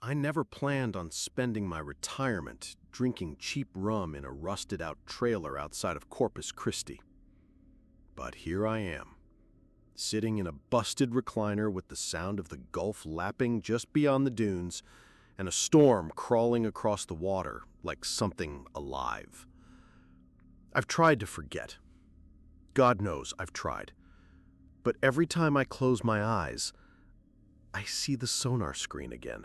I never planned on spending my retirement drinking cheap rum in a rusted-out trailer outside of Corpus Christi. But here I am, sitting in a busted recliner with the sound of the Gulf lapping just beyond the dunes and a storm crawling across the water like something alive. I've tried to forget. God knows I've tried. But every time I close my eyes, I see the sonar screen again.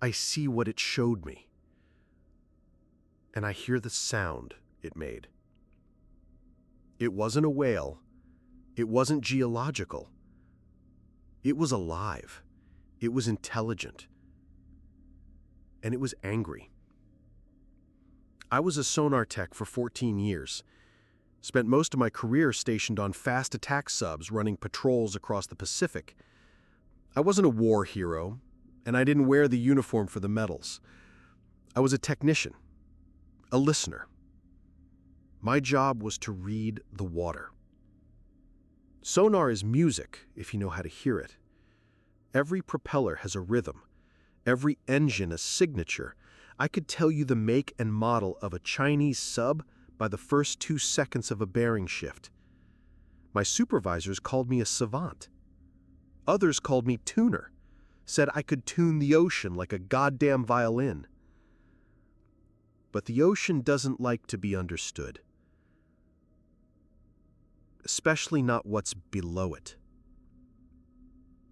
I see what it showed me. And I hear the sound it made. It wasn't a whale. It wasn't geological. It was alive. It was intelligent. And it was angry. I was a sonar tech for 14 years. Spent most of my career stationed on fast attack subs running patrols across the Pacific. I wasn't a war hero, and I didn't wear the uniform for the medals. I was a technician, a listener. My job was to read the water. Sonar is music, if you know how to hear it. Every propeller has a rhythm, every engine a signature. I could tell you the make and model of a Chinese sub by the first 2 seconds of a bearing shift. My supervisors called me a savant. Others called me tuner, said I could tune the ocean like a goddamn violin. But the ocean doesn't like to be understood, especially not what's below it.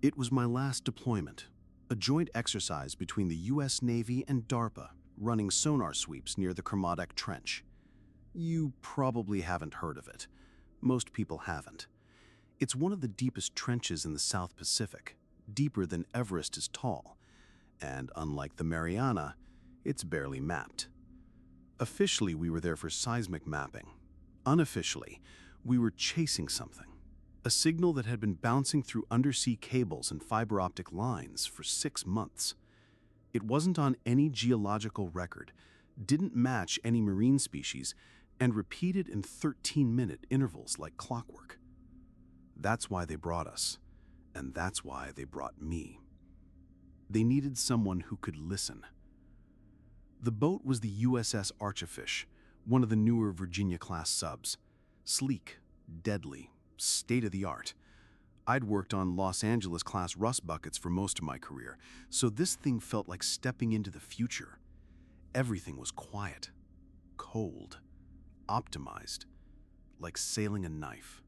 It was my last deployment, a joint exercise between the US Navy and DARPA, running sonar sweeps near the Kermadec Trench. You probably haven't heard of it. Most people haven't. It's one of the deepest trenches in the South Pacific, deeper than Everest is tall, and unlike the Mariana, it's barely mapped. Officially, we were there for seismic mapping. Unofficially, we were chasing something, a signal that had been bouncing through undersea cables and fiber optic lines for 6 months. It wasn't on any geological record, didn't match any marine species, and repeated in 13-minute intervals like clockwork. That's why they brought us, and that's why they brought me. They needed someone who could listen. The boat was the USS Archifish, one of the newer Virginia-class subs. Sleek, deadly, state-of-the-art. I'd worked on Los Angeles-class rust buckets for most of my career, so this thing felt like stepping into the future. Everything was quiet, cold, optimized, like sailing a knife.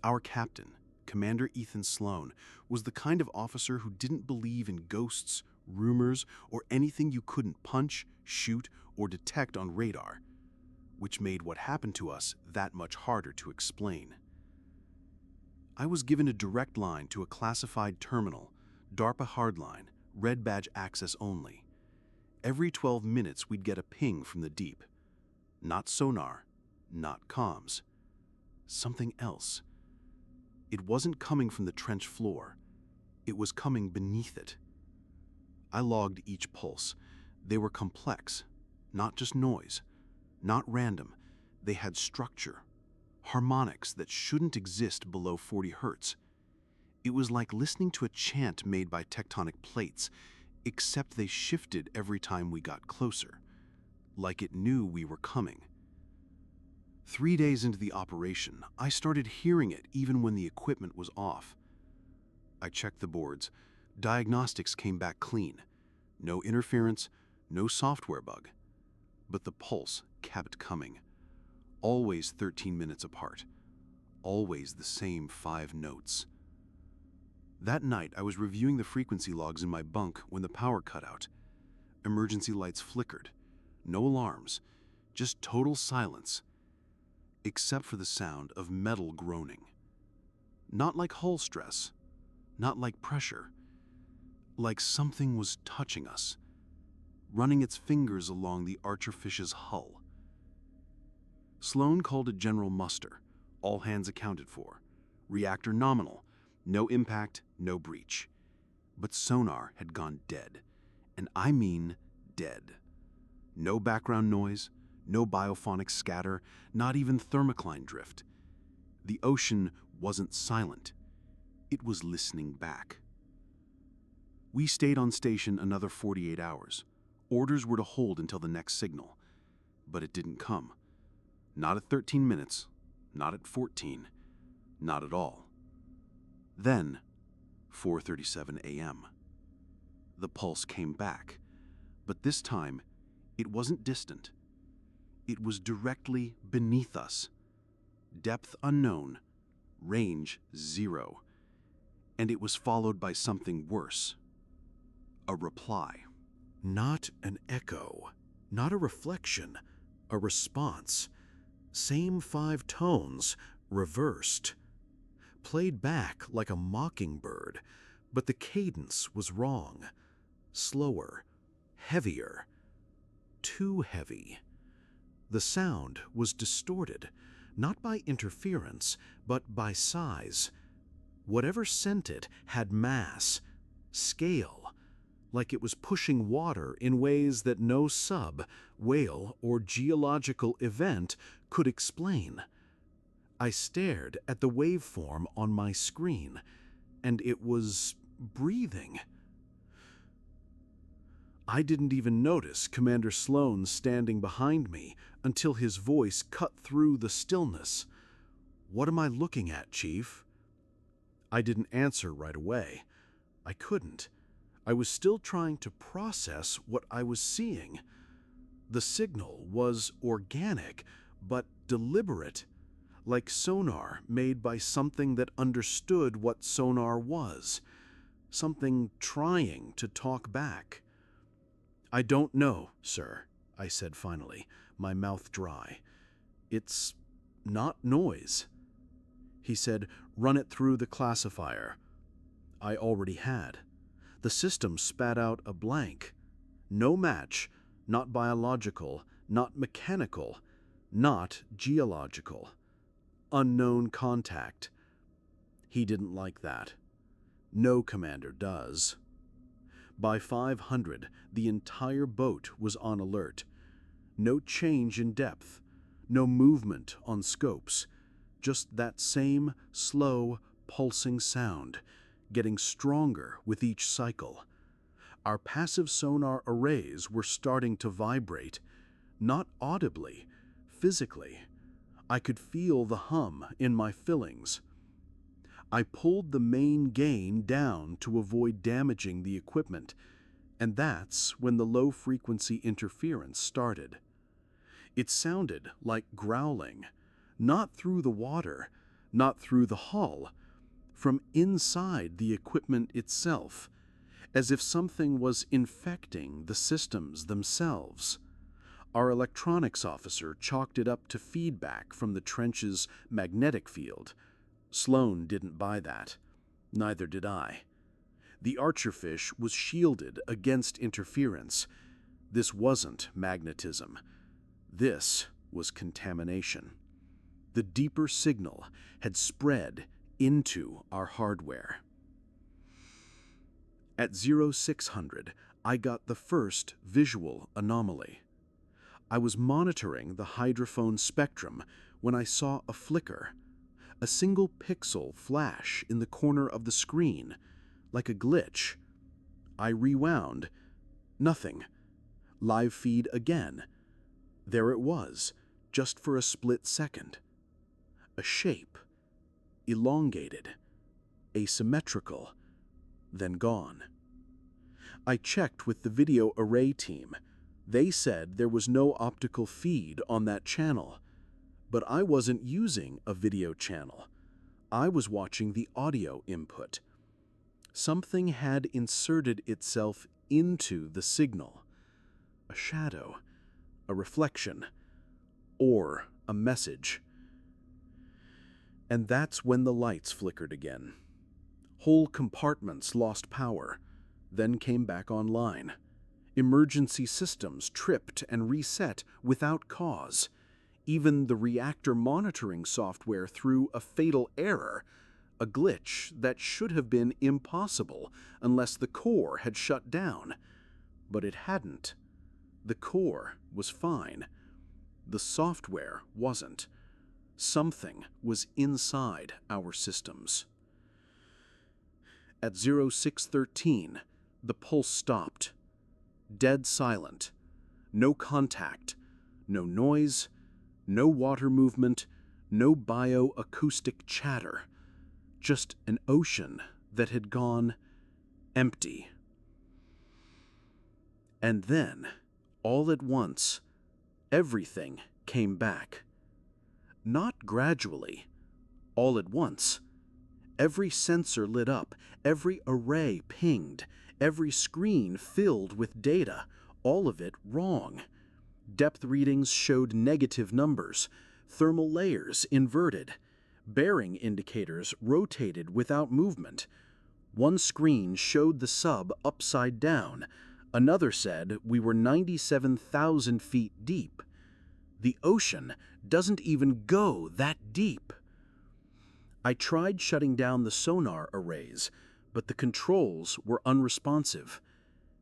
Our captain, Commander Ethan Sloan, was the kind of officer who didn't believe in ghosts, rumors, or anything you couldn't punch, shoot, or detect on radar, which made what happened to us that much harder to explain. I was given a direct line to a classified terminal, DARPA hardline, red badge access only. Every 12 minutes we'd get a ping from the deep. Not sonar, not comms. Something else. It wasn't coming from the trench floor. It was coming beneath it. I logged each pulse. They were complex, not just noise, not random. They had structure, harmonics that shouldn't exist below 40 hertz. It was like listening to a chant made by tectonic plates, except they shifted every time we got closer, like it knew we were coming. 3 days into the operation, I started hearing it even when the equipment was off. I checked the boards. Diagnostics came back clean. No interference, no software bug. But the pulse kept coming. Always 13 minutes apart. Always the same 5 notes. That night, I was reviewing the frequency logs in my bunk when the power cut out. Emergency lights flickered. No alarms. Just total silence. Except for the sound of metal groaning. Not like hull stress, not like pressure, like something was touching us, running its fingers along the Archerfish's hull. Sloan called it general muster, all hands accounted for, reactor nominal, no impact, no breach. But sonar had gone dead, and I mean dead. No background noise, no biophonic scatter, not even thermocline drift. The ocean wasn't silent. It was listening back. We stayed on station another 48 hours. Orders were to hold until the next signal. But it didn't come. Not at 13 minutes, not at 14, not at all. Then, 4:37 a.m. The pulse came back, but this time, it wasn't distant. It was directly beneath us. Depth unknown, range 0. And it was followed by something worse. A reply. Not an echo, not a reflection, a response. Same 5 tones, reversed. Played back like a mockingbird, but the cadence was wrong. Slower, heavier, too heavy. The sound was distorted, not by interference, but by size. Whatever sent it had mass, scale, like it was pushing water in ways that no sub, whale, or geological event could explain. I stared at the waveform on my screen, and it was breathing. I didn't even notice Commander Sloan standing behind me until his voice cut through the stillness. "What am I looking at, Chief?" I didn't answer right away. I couldn't. I was still trying to process what I was seeing. The signal was organic, but deliberate, like sonar made by something that understood what sonar was, something trying to talk back. "I don't know, sir," I said finally, my mouth dry. "It's not noise." He said, "Run it through the classifier." I already had. The system spat out a blank. No match, not biological, not mechanical, not geological. Unknown contact. He didn't like that. No commander does. By 500, the entire boat was on alert. No change in depth, no movement on scopes, just that same slow, pulsing sound, getting stronger with each cycle. Our passive sonar arrays were starting to vibrate, not audibly, physically. I could feel the hum in my fillings. I pulled the main gain down to avoid damaging the equipment, and that's when the low-frequency interference started. It sounded like growling, not through the water, not through the hull, from inside the equipment itself, as if something was infecting the systems themselves. Our electronics officer chalked it up to feedback from the trench's magnetic field. Sloan didn't buy that. Neither did I. The archerfish was shielded against interference. This wasn't magnetism. This was contamination. The deeper signal had spread into our hardware. At 0600, I got the first visual anomaly. I was monitoring the hydrophone spectrum when I saw a flicker, a single pixel flash in the corner of the screen, like a glitch. I rewound. Nothing. Live feed again. There it was, just for a split second. A shape. Elongated. Asymmetrical. Then gone. I checked with the video array team. They said there was no optical feed on that channel. But I wasn't using a video channel. I was watching the audio input. Something had inserted itself into the signal. A shadow, a reflection, or a message. And that's when the lights flickered again. Whole compartments lost power, then came back online. Emergency systems tripped and reset without cause. Even the reactor monitoring software threw a fatal error, a glitch that should have been impossible unless the core had shut down. But it hadn't. The core was fine. The software wasn't. Something was inside our systems. At 0613, The pulse stopped. Dead silent. No contact. No noise. No water movement. No bioacoustic chatter. Just an ocean that had gone empty. And then, all at once, everything came back. Not gradually. All at once. Every sensor lit up, every array pinged, every screen filled with data, all of it wrong. Depth readings showed negative numbers, thermal layers inverted, bearing indicators rotated without movement. One screen showed the sub upside down, another said we were 97,000 feet deep. The ocean doesn't even go that deep. I tried shutting down the sonar arrays, but the controls were unresponsive.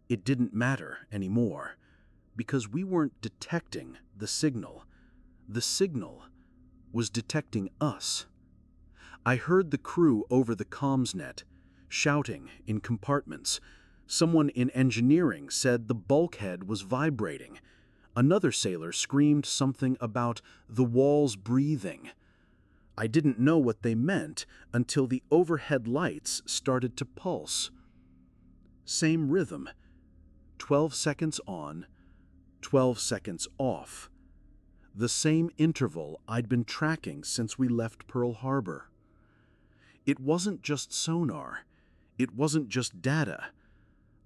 It didn't matter anymore, because we weren't detecting the signal. The signal was detecting us. I heard the crew over the comms net, shouting in compartments. Someone in engineering said the bulkhead was vibrating. Another sailor screamed something about the walls breathing. I didn't know what they meant until the overhead lights started to pulse. Same rhythm. 12 seconds on, 12 seconds off. The same interval I'd been tracking since we left Pearl Harbor. It wasn't just sonar. It wasn't just data.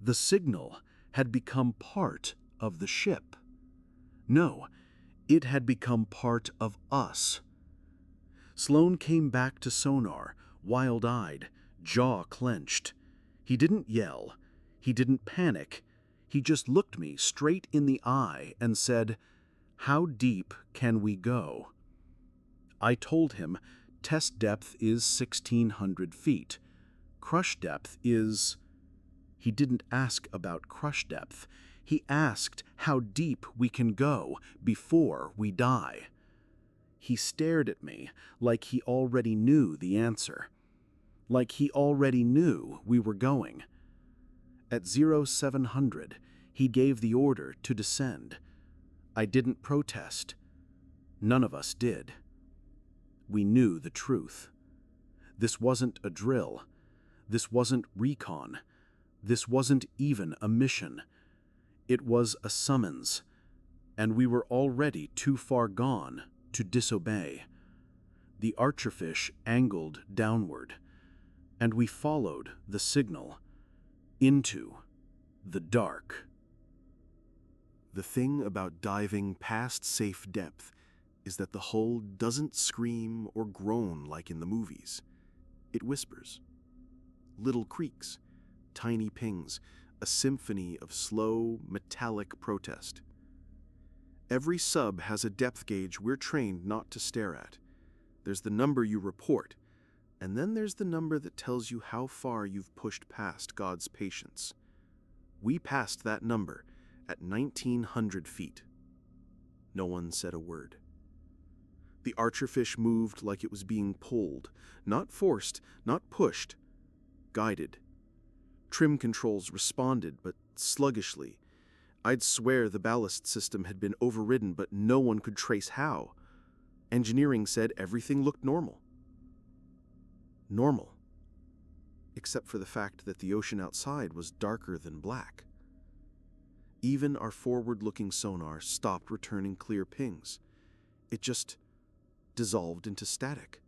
The signal had become part of the ship. No, it had become part of us. Sloan came back to sonar, wild-eyed, jaw clenched. He didn't yell. He didn't panic. He just looked me straight in the eye and said, "How deep can we go?" I told him test depth is 1,600 feet. Crush depth is... He didn't ask about crush depth. He asked how deep we can go before we die. He stared at me like he already knew the answer. Like he already knew we were going. At 0700, he gave the order to descend. I didn't protest. None of us did. We knew the truth. This wasn't a drill. This wasn't recon. This wasn't even a mission. It was a summons, and we were already too far gone to disobey. The archerfish angled downward, and we followed the signal into the dark. The thing about diving past safe depth is that the hull doesn't scream or groan like in the movies. It whispers. Little creaks, tiny pings, a symphony of slow, metallic protest. Every sub has a depth gauge we're trained not to stare at. There's the number you report, and then there's the number that tells you how far you've pushed past God's patience. We passed that number at 1,900 feet. No one said a word. The archerfish moved like it was being pulled, not forced, not pushed, guided. Trim controls responded, but sluggishly. I'd swear the ballast system had been overridden, but no one could trace how. Engineering said everything looked normal. Normal. Except for the fact that the ocean outside was darker than black. Even our forward-looking sonar stopped returning clear pings. It just dissolved into static,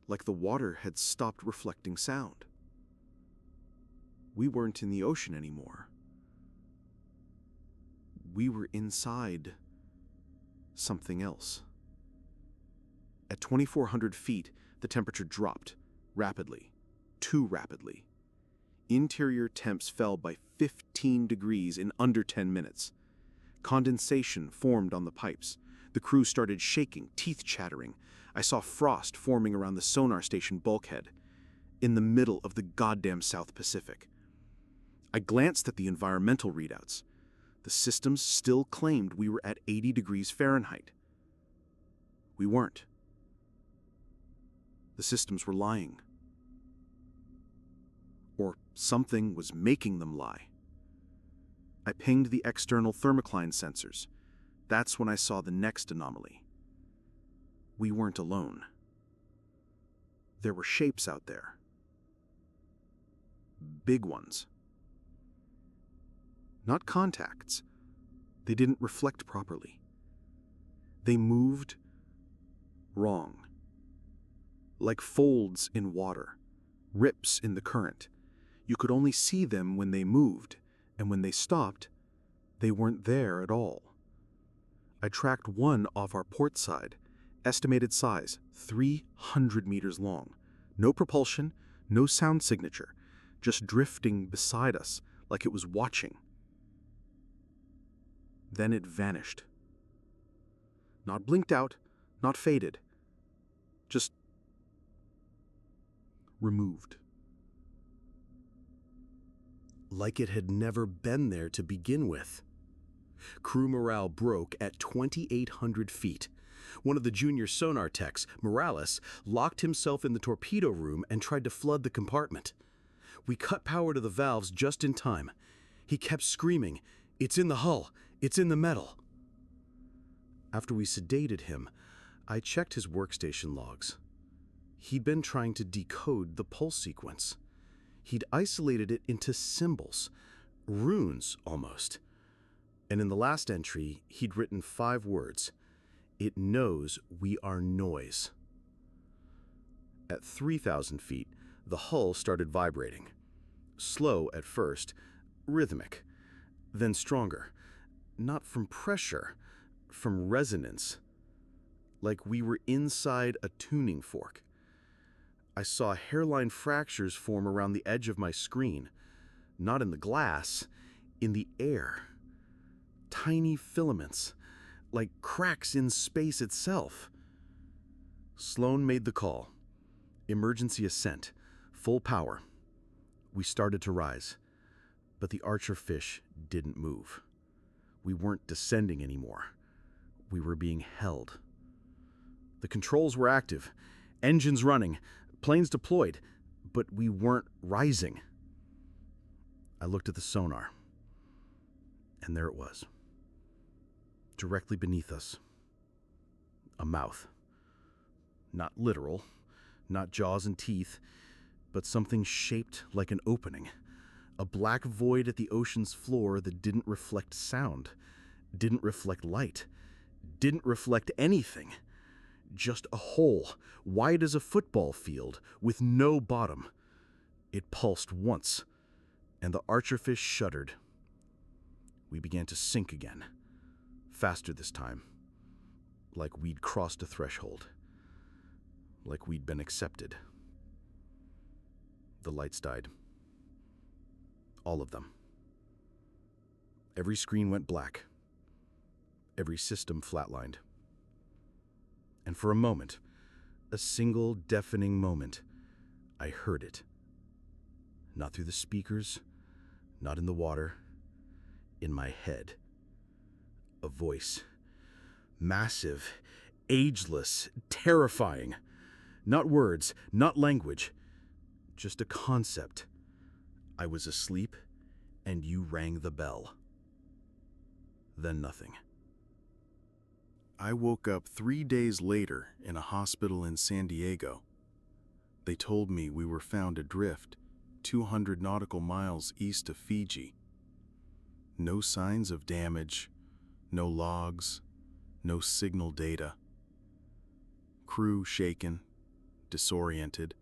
like the water had stopped reflecting sound. We weren't in the ocean anymore. We were inside something else. At 2,400 feet, the temperature dropped rapidly, too rapidly. Interior temps fell by 15 degrees in under 10 minutes. Condensation formed on the pipes. The crew started shaking, teeth chattering. I saw frost forming around the sonar station bulkhead, in the middle of the goddamn South Pacific. I glanced at the environmental readouts. The systems still claimed we were at 80 degrees Fahrenheit. We weren't. The systems were lying. Or Something was making them lie. I pinged the external thermocline sensors. That's when I saw the next anomaly. We weren't alone. There were shapes out there. Big ones. Not contacts. They didn't reflect properly. They moved wrong. Like folds in water, rips in the current. You could only see them when they moved, and when they stopped, they weren't there at all. I tracked one off our port side, estimated size, 300 meters long. No propulsion, no sound signature, just drifting beside us like it was watching. Then it vanished. Not blinked out, not faded, just removed. Like it had never been there to begin with. Crew morale broke at 2,800 feet. One of the junior sonar techs, Morales, locked himself in the torpedo room and tried to flood the compartment. We cut power to the valves just in time. He kept screaming, "It's in the hull! It's in the metal!" After we sedated him, I checked his workstation logs. He'd been trying to decode the pulse sequence. He'd isolated it into symbols, runes almost. And in the last entry, he'd written 5 words. It knows we are noise. At 3,000 feet, the hull started vibrating. Slow at first, rhythmic, then stronger. Not from pressure, from resonance. Like we were inside a tuning fork. I saw hairline fractures form around the edge of my screen. Not in the glass, in the air. Tiny filaments, like cracks in space itself. Sloan made the call. Emergency ascent, full power. We started to rise, but the Archer fish didn't move. We weren't descending anymore. We were being held. The controls were active, engines running, planes deployed, but we weren't rising. I looked at the sonar, and there it was. Directly beneath us. A mouth. Not literal, not jaws and teeth, but something shaped like an opening. A black void at the ocean's floor that didn't reflect sound, didn't reflect light, didn't reflect anything. Just a hole, wide as a football field, with no bottom. It pulsed once, and the archerfish shuddered. We began to sink again. Faster this time. Like we'd crossed a threshold. Like we'd been accepted. The lights died. All of them. Every screen went black. Every system flatlined. And for a moment, a single deafening moment, I heard it. Not through the speakers, not in the water, in my head. A voice. Massive, ageless, terrifying. Not words, not language, just a concept. I was asleep, and you rang the bell. Then nothing. I woke up 3 days later in a hospital in San Diego. They told me we were found adrift 200 nautical miles east of Fiji. No signs of damage, no logs, no signal data. Crew shaken, disoriented.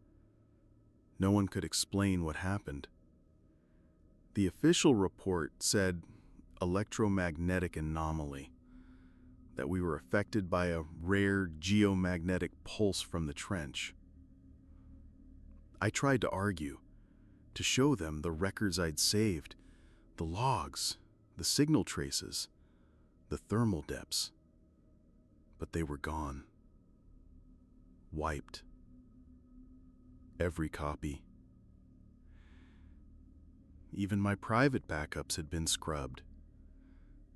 No one could explain what happened. The official report said electromagnetic anomaly, that we were affected by a rare geomagnetic pulse from the trench. I tried to argue, to show them the records I'd saved, the logs, the signal traces, the thermal depths. But they were gone. Wiped. Every copy. Even my private backups had been scrubbed.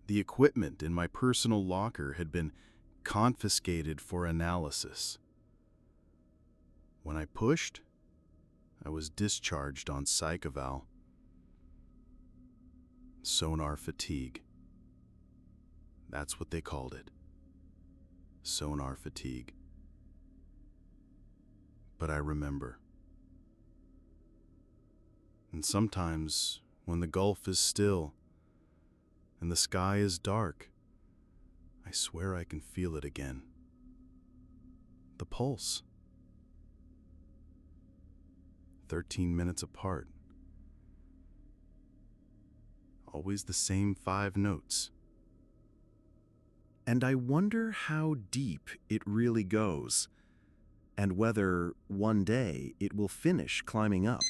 The equipment in my personal locker had been confiscated for analysis. When I pushed, I was discharged on psych eval. Sonar fatigue. That's what they called it. Sonar fatigue. But I remember. And sometimes, when the gulf is still and the sky is dark, I swear I can feel it again. The pulse. 13 minutes apart. Always the same 5 notes. And I wonder how deep it really goes, and whether one day it will finish climbing up.